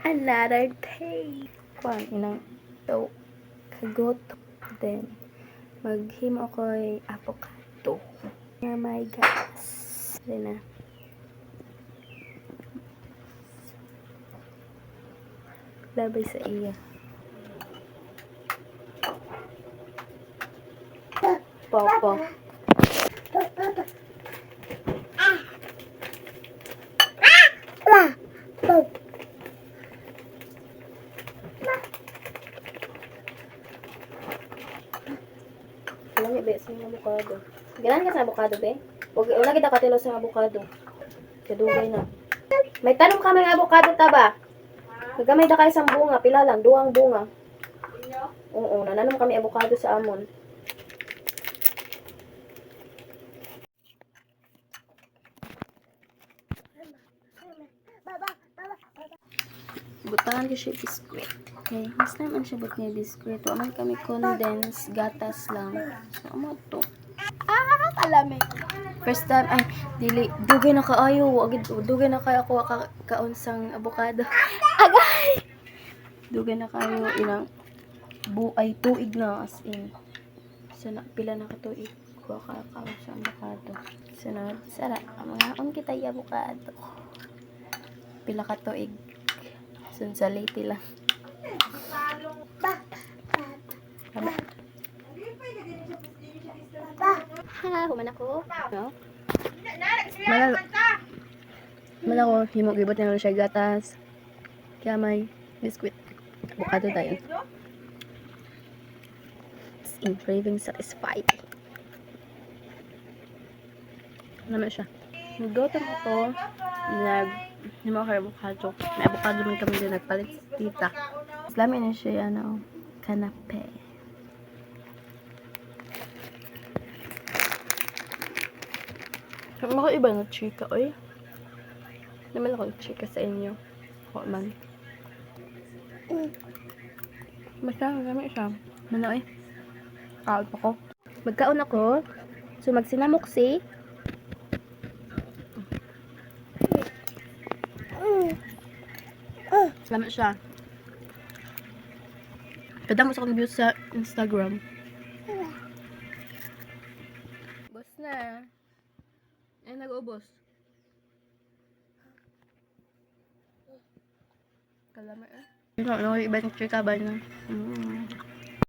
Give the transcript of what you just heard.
Another day. Kwan, inang to kagot. Then, maghimo ko'y avocado. Oh my gosh. Then na. Labay sa iya. Popo. Alam mo, be, sa mga avocado. Ganahan ka sa avocado, be? Wala kita katilo sa avocado. Kadugay na. May tanong kami ng avocado ta ba? Nagamay da kayo isang bunga, pila lang, duwang bunga. Oo, nananom kami avocado sa amon. Butangan ko siya biskuit. Okay, mas naman siya but niya biskuit. Waman kami condense, gatas lang. So, amo to. Kalami. First time, ay, dugay na kaayo. Dugay na kayo ako kaunsang avocado. Agay! Dugay na kayo, ilang ay tuig na as in. So, pila na katuig ko kaunsang avocado. Sunod, sara, mga kita yung avocado. Pila katuig. Sa late lang. Ha, human ako. No? Malako, himog ibot na siya gatas. Kaya may biskuit. Avocado tayo. It's in craving satisfied. Naman siya. Nagdotan ako. Hindi mo kayo avocado. May avocado man kami din nagpalit tita. Islami na siya, kanape. Kami ako iba na chika, oy. Naman ako chika sa inyo. Ako man. Basta, kami siya. Ano, kaon pa ko. Magkaon ako. So, magsinamoksi. Salamat siya. Kadang mo sa akong views sa Instagram. Boss na. Ay, nag-ubos. Kalamay Ano, iba yung chika ba na?